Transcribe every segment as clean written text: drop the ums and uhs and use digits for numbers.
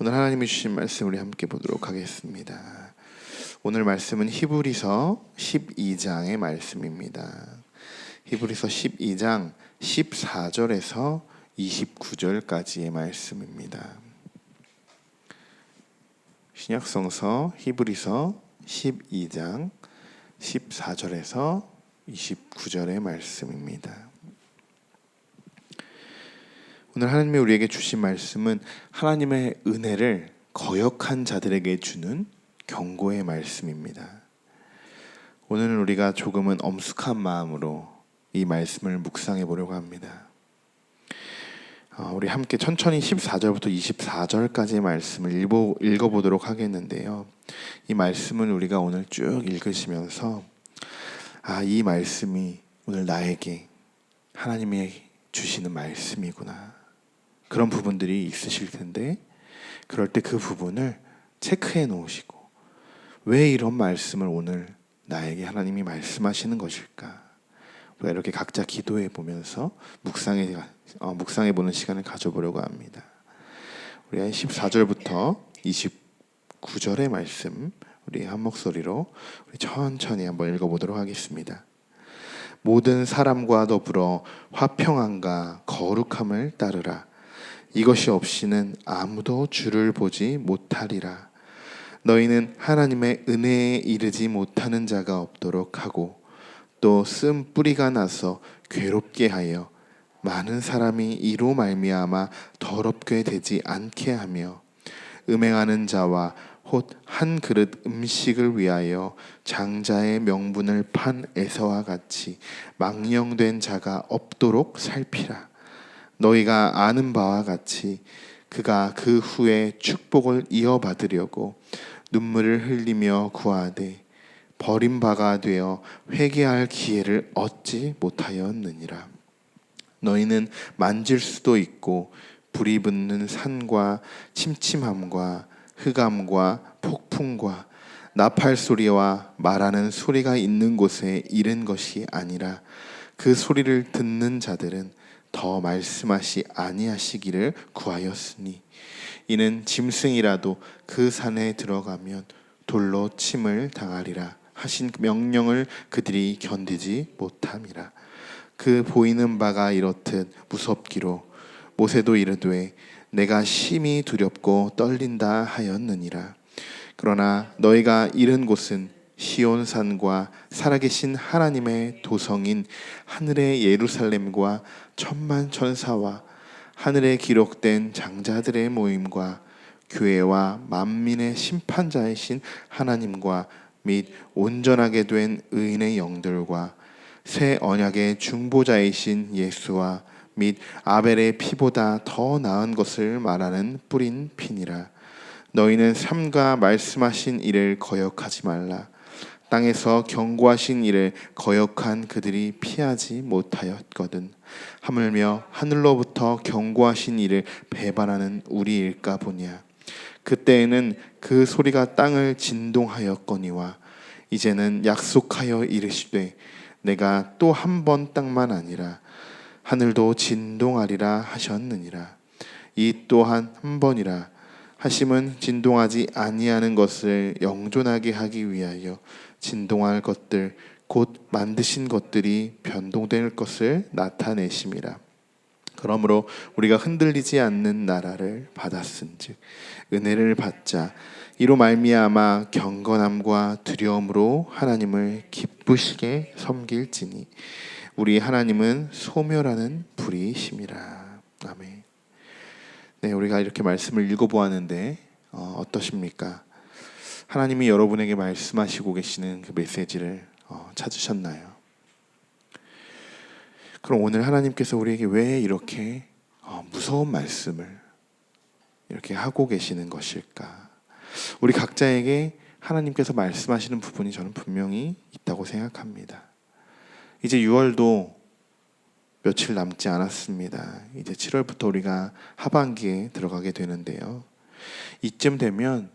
오늘 하나님이 주신 말씀 우리 함께 보도록 하겠습니다. 오늘 말씀은 히브리서 12장의 말씀입니다. 히브리서 12장 14절에서 29절까지의 말씀입니다. 신약성서 히브리서 12장 14절에서 29절의 말씀입니다. 오늘 하나님이 우리에게 주신 말씀은 하나님의 은혜를 거역한 자들에게 주는 경고의 말씀입니다. 오늘은 우리가 조금은 엄숙한 마음으로 이 말씀을 묵상해 보려고 합니다. 우리 함께 천천히 14절부터 24절까지의 말씀을 읽어보도록 하겠는데요. 이 말씀을 우리가 오늘 쭉 읽으시면서 이 말씀이 오늘 나에게 하나님이 주시는 말씀이구나, 그런 부분들이 있으실 텐데, 그럴 때 그 부분을 체크해 놓으시고, 왜 이런 말씀을 오늘 나에게 하나님이 말씀하시는 것일까, 우리가 이렇게 각자 기도해 보면서 묵상해 보는 시간을 가져보려고 합니다. 우리 14절부터 29절의 말씀 우리 한 목소리로 우리 천천히 한번 읽어보도록 하겠습니다. 모든 사람과 더불어 화평함과 거룩함을 따르라. 이것이 없이는 아무도 주를 보지 못하리라. 너희는 하나님의 은혜에 이르지 못하는 자가 없도록 하고, 또 쓴 뿌리가 나서 괴롭게 하여 많은 사람이 이로 말미암아 더럽게 되지 않게 하며, 음행하는 자와 곧 한 그릇 음식을 위하여 장자의 명분을 판 에서와 같이 망령된 자가 없도록 살피라. 너희가 아는 바와 같이 그가 그 후에 축복을 이어받으려고 눈물을 흘리며 구하되 버림바가 되어 회개할 기회를 얻지 못하였느니라. 너희는 만질 수도 있고 불이 붙는 산과 침침함과 흑암과 폭풍과 나팔 소리와 말하는 소리가 있는 곳에 이른 것이 아니라, 그 소리를 듣는 자들은 더 말씀하시 아니하시기를 구하였으니, 이는 짐승이라도 그 산에 들어가면 돌로 침을 당하리라 하신 명령을 그들이 견디지 못함이라. 그 보이는 바가 이렇듯 무섭기로 모세도 이르되 내가 심히 두렵고 떨린다 하였느니라. 그러나 너희가 이른 곳은 시온산과 살아계신 하나님의 도성인 하늘의 예루살렘과 천만 천사와 하늘에 기록된 장자들의 모임과 교회와 만민의 심판자이신 하나님과 및 온전하게 된 의인의 영들과 새 언약의 중보자이신 예수와 및 아벨의 피보다 더 나은 것을 말하는 뿌린 피니라. 너희는 삼가 말씀하신 일을 거역하지 말라. 땅에서 경고하신 일을 거역한 그들이 피하지 못하였거든. 하물며 하늘로부터 경고하신 일을 배반하는 우리일까 보냐. 그때에는 그 소리가 땅을 진동하였거니와, 이제는 약속하여 이르시되 내가 또 한 번 땅만 아니라 하늘도 진동하리라 하셨느니라. 이 또한 한 번이라 하심은 진동하지 아니하는 것을 영존하게 하기 위하여 진동할 것들 곧 만드신 것들이 변동될 것을 나타내심이라. 그러므로 우리가 흔들리지 않는 나라를 받았은즉 은혜를 받자. 이로 말미암아 경건함과 두려움으로 하나님을 기쁘시게 섬길지니 우리 하나님은 소멸하는 불이심이라. 아멘. 네, 우리가 이렇게 말씀을 읽어보았는데 어떠십니까? 하나님이 여러분에게 말씀하시고 계시는 그 메시지를 찾으셨나요? 그럼 오늘 하나님께서 우리에게 왜 이렇게 무서운 말씀을 이렇게 하고 계시는 것일까? 우리 각자에게 하나님께서 말씀하시는 부분이 저는 분명히 있다고 생각합니다. 이제 6월도 며칠 남지 않았습니다. 이제 7월부터 우리가 하반기에 들어가게 되는데요. 이쯤 되면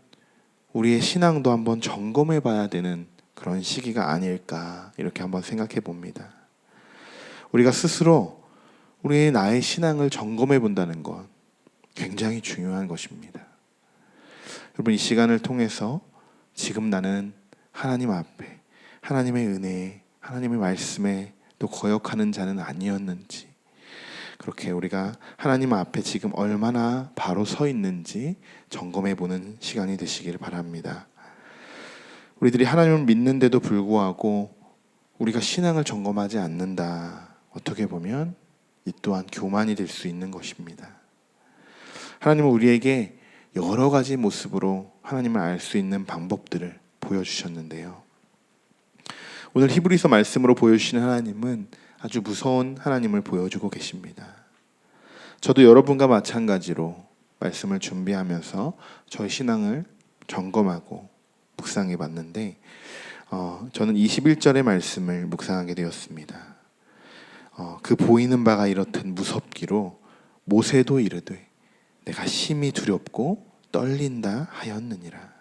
우리의 신앙도 한번 점검해 봐야 되는 그런 시기가 아닐까, 이렇게 한번 생각해 봅니다. 우리가 스스로 나의 신앙을 점검해 본다는 것 굉장히 중요한 것입니다. 여러분, 이 시간을 통해서 지금 나는 하나님 앞에 하나님의 은혜에 하나님의 말씀에 또 거역하는 자는 아니었는지, 그렇게 우리가 하나님 앞에 지금 얼마나 바로 서 있는지 점검해 보는 시간이 되시길 바랍니다. 우리들이 하나님을 믿는데도 불구하고 우리가 신앙을 점검하지 않는다, 어떻게 보면 이 또한 교만이 될 수 있는 것입니다. 하나님은 우리에게 여러 가지 모습으로 하나님을 알 수 있는 방법들을 보여주셨는데요, 오늘 히브리서 말씀으로 보여주시는 하나님은 아주 무서운 하나님을 보여주고 계십니다. 저도 여러분과 마찬가지로 말씀을 준비하면서 저의 신앙을 점검하고 묵상해 봤는데, 저는 21절의 말씀을 묵상하게 되었습니다. 그 보이는 바가 이렇듯 무섭기로 모세도 이르되 내가 심히 두렵고 떨린다 하였느니라.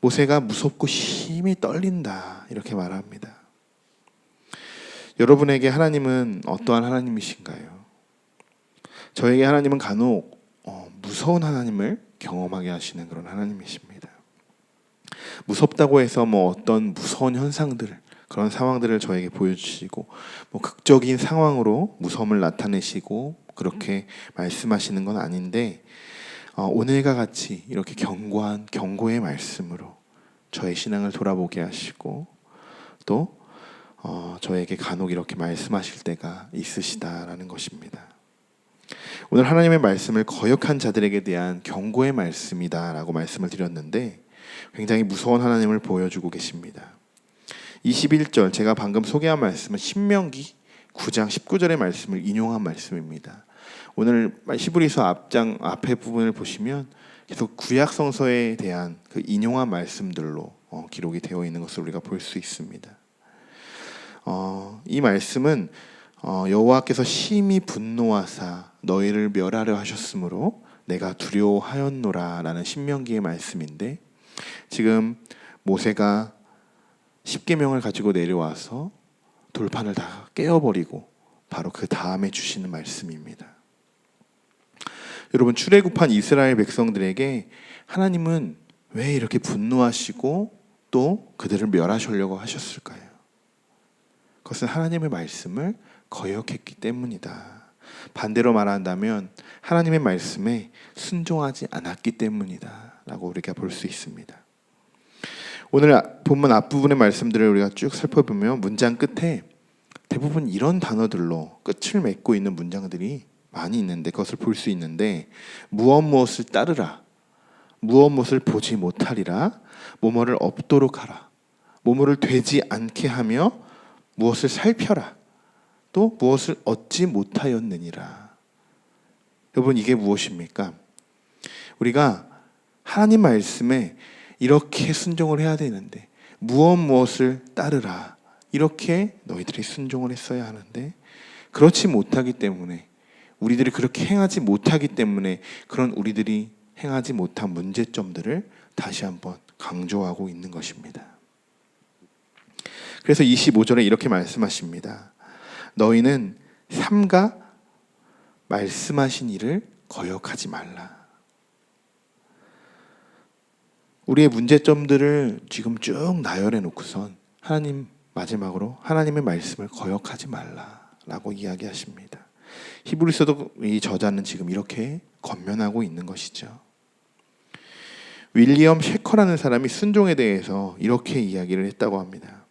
모세가 무섭고 심히 떨린다, 이렇게 말합니다. 여러분에게 하나님은 어떠한 하나님이신가요? 저에게 하나님은 간혹 무서운 하나님을 경험하게 하시는 그런 하나님이십니다. 무섭다고 해서 어떤 무서운 현상들, 그런 상황들을 저에게 보여주시고 극적인 상황으로 무서움을 나타내시고 그렇게 말씀하시는 건 아닌데, 오늘과 같이 이렇게 견고한 경고의 말씀으로 저의 신앙을 돌아보게 하시고 또 저에게 간혹 이렇게 말씀하실 때가 있으시다라는 것입니다. 오늘 하나님의 말씀을 거역한 자들에게 대한 경고의 말씀이다라고 말씀을 드렸는데, 굉장히 무서운 하나님을 보여주고 계십니다. 21절, 제가 방금 소개한 말씀은 신명기 9장 19절의 말씀을 인용한 말씀입니다. 오늘 히브리서 앞에 부분을 보시면 계속 구약 성서에 대한 그 인용한 말씀들로 기록이 되어 있는 것을 우리가 볼 수 있습니다. 이 말씀은 여호와께서 심히 분노하사 너희를 멸하려 하셨으므로 내가 두려워하였노라 라는 신명기의 말씀인데, 지금 모세가 십계명을 가지고 내려와서 돌판을 다 깨어버리고 바로 그 다음에 주시는 말씀입니다. 여러분, 출애굽한 이스라엘 백성들에게 하나님은 왜 이렇게 분노하시고 또 그들을 멸하시려고 하셨을까요? 그것은 하나님의 말씀을 거역했기 때문이다. 반대로 말한다면 하나님의 말씀에 순종하지 않았기 때문이다 라고 우리가 볼 수 있습니다. 오늘 본문 앞부분의 말씀들을 우리가 쭉 살펴보면 문장 끝에 대부분 이런 단어들로 끝을 맺고 있는 문장들이 많이 있는데, 그것을 볼 수 있는데, 무엇을 따르라, 무엇을 보지 못하리라, 뭐뭐를 없도록 하라, 뭐뭐를 되지 않게 하며 무엇을 살펴라, 또 무엇을 얻지 못하였느니라. 여러분, 이게 무엇입니까? 우리가 하나님 말씀에 이렇게 순종을 해야 되는데, 무엇을 따르라, 이렇게 너희들이 순종을 했어야 하는데 그렇지 못하기 때문에, 우리들이 그렇게 행하지 못하기 때문에 그런 우리들이 행하지 못한 문제점들을 다시 한번 강조하고 있는 것입니다. 그래서 25절에 이렇게 말씀하십니다. 너희는 삼가 말씀하신 일을 거역하지 말라. 우리의 문제점들을 지금 쭉 나열해 놓고선 하나님, 마지막으로 하나님의 말씀을 거역하지 말라라고 이야기하십니다. 히브리서도 이 저자는 지금 이렇게 권면하고 있는 것이죠. 윌리엄 셰커라는 사람이 순종에 대해서 이렇게 이야기를 했다고 합니다.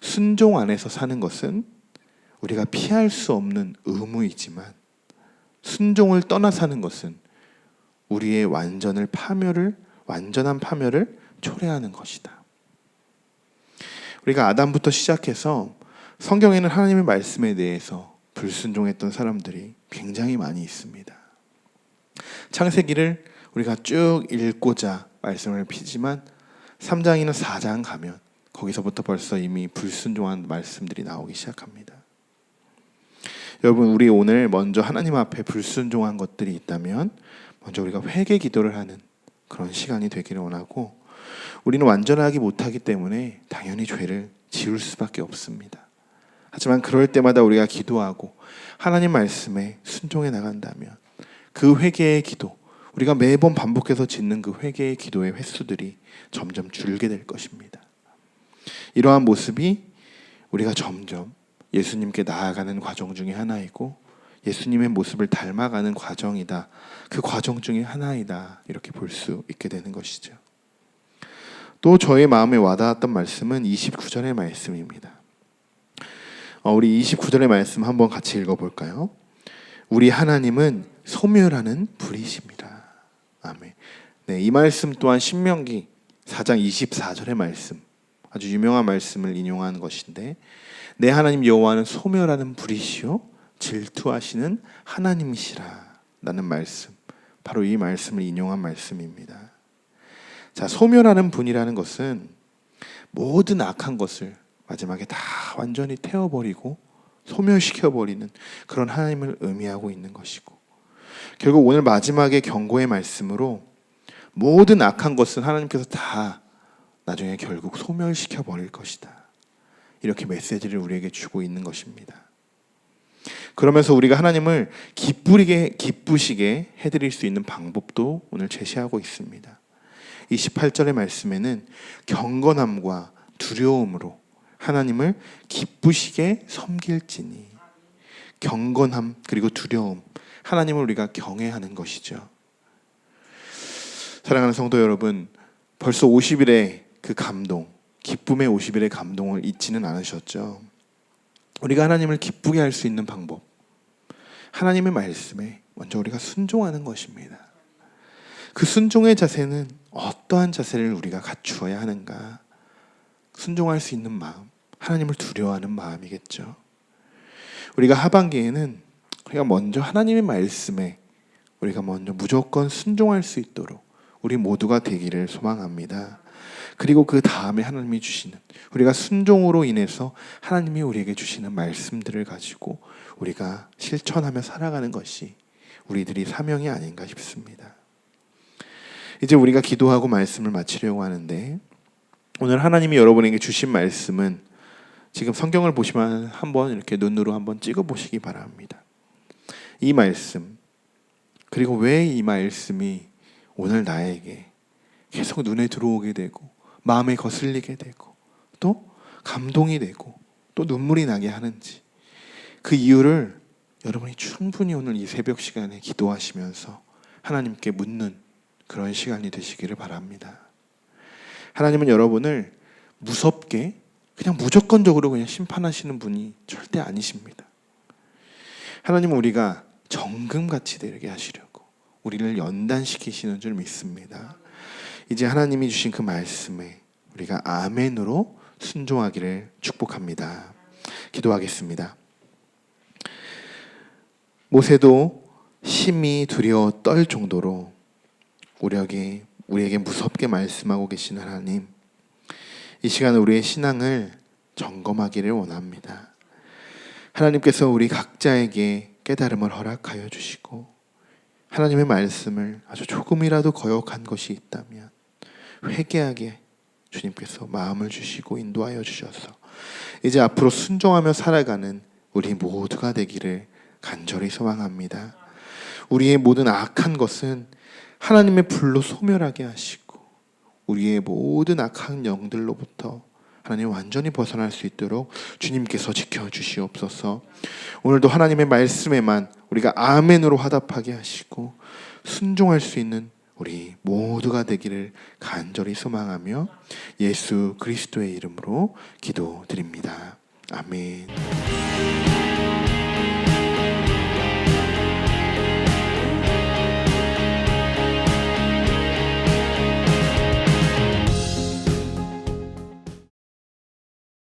순종 안에서 사는 것은 우리가 피할 수 없는 의무이지만, 순종을 떠나 사는 것은 우리의 완전한 파멸을 초래하는 것이다. 우리가 아담부터 시작해서 성경에는 하나님의 말씀에 대해서 불순종했던 사람들이 굉장히 많이 있습니다. 창세기를 우리가 쭉 읽고자 말씀을 피지만 3장이나 4장 가면 거기서부터 벌써 이미 불순종한 말씀들이 나오기 시작합니다. 여러분, 우리 오늘 먼저 하나님 앞에 불순종한 것들이 있다면 먼저 우리가 회개 기도를 하는 그런 시간이 되기를 원하고, 우리는 완전하기 못하기 때문에 당연히 죄를 지을 수밖에 없습니다. 하지만 그럴 때마다 우리가 기도하고 하나님 말씀에 순종해 나간다면 그 회개의 기도, 우리가 매번 반복해서 짓는 그 회개의 기도의 횟수들이 점점 줄게 될 것입니다. 이러한 모습이 우리가 점점 예수님께 나아가는 과정 중에 하나이고 예수님의 모습을 닮아가는 과정이다. 그 과정 중에 하나이다. 이렇게 볼 수 있게 되는 것이죠. 또 저의 마음에 와닿았던 말씀은 29절의 말씀입니다. 우리 29절의 말씀 한번 같이 읽어볼까요? 우리 하나님은 소멸하는 불이십니다. 아멘. 네, 이 말씀 또한 신명기 4장 24절의 말씀, 아주 유명한 말씀을 인용한 것인데, 내 하나님 여호와는 소멸하는 불이시요 질투하시는 하나님이시라 라는 말씀, 바로 이 말씀을 인용한 말씀입니다. 자, 소멸하는 분이라는 것은 모든 악한 것을 마지막에 다 완전히 태워버리고 소멸시켜버리는 그런 하나님을 의미하고 있는 것이고, 결국 오늘 마지막에 경고의 말씀으로 모든 악한 것은 하나님께서 다 나중에 결국 소멸시켜버릴 것이다, 이렇게 메시지를 우리에게 주고 있는 것입니다. 그러면서 우리가 하나님을 기쁘시게 해드릴 수 있는 방법도 오늘 제시하고 있습니다. 28절의 말씀에는 경건함과 두려움으로 하나님을 기쁘시게 섬길지니, 경건함 그리고 두려움, 하나님을 우리가 경외하는 것이죠. 사랑하는 성도 여러분, 벌써 50일의 그 감동, 기쁨의 50일의 감동을 잊지는 않으셨죠? 우리가 하나님을 기쁘게 할 수 있는 방법, 하나님의 말씀에 먼저 우리가 순종하는 것입니다. 그 순종의 자세는 어떠한 자세를 우리가 갖추어야 하는가? 순종할 수 있는 마음, 하나님을 두려워하는 마음이겠죠. 우리가 하반기에는 우리가 먼저 하나님의 말씀에 우리가 먼저 무조건 순종할 수 있도록 우리 모두가 되기를 소망합니다. 그리고 그 다음에 하나님이 주시는, 우리가 순종으로 인해서 하나님이 우리에게 주시는 말씀들을 가지고 우리가 실천하며 살아가는 것이 우리들이 사명이 아닌가 싶습니다. 이제 우리가 기도하고 말씀을 마치려고 하는데, 오늘 하나님이 여러분에게 주신 말씀은 지금 성경을 보시면 한번 이렇게 눈으로 한번 찍어보시기 바랍니다. 이 말씀, 그리고 왜 이 말씀이 오늘 나에게 계속 눈에 들어오게 되고 마음에 거슬리게 되고 또 감동이 되고 또 눈물이 나게 하는지, 그 이유를 여러분이 충분히 오늘 이 새벽 시간에 기도하시면서 하나님께 묻는 그런 시간이 되시기를 바랍니다. 하나님은 여러분을 무섭게 그냥 무조건적으로 그냥 심판하시는 분이 절대 아니십니다. 하나님은 우리가 정금같이 되게 하시려고 우리를 연단시키시는 줄 믿습니다. 이제 하나님이 주신 그 말씀에 우리가 아멘으로 순종하기를 축복합니다. 기도하겠습니다. 모세도 심히 두려워 떨 정도로 우리에게 무섭게 말씀하고 계신 하나님, 이 시간 우리의 신앙을 점검하기를 원합니다. 하나님께서 우리 각자에게 깨달음을 허락하여 주시고 하나님의 말씀을 아주 조금이라도 거역한 것이 있다면 회개하게 주님께서 마음을 주시고 인도하여 주셔서 이제 앞으로 순종하며 살아가는 우리 모두가 되기를 간절히 소망합니다. 우리의 모든 악한 것은 하나님의 불로 소멸하게 하시고 우리의 모든 악한 영들로부터 하나님 완전히 벗어날 수 있도록 주님께서 지켜주시옵소서. 오늘도 하나님의 말씀에만 우리가 아멘으로 화답하게 하시고 순종할 수 있는 우리 모두가 되기를 간절히 소망하며 예수 그리스도의 이름으로 기도드립니다. 아멘.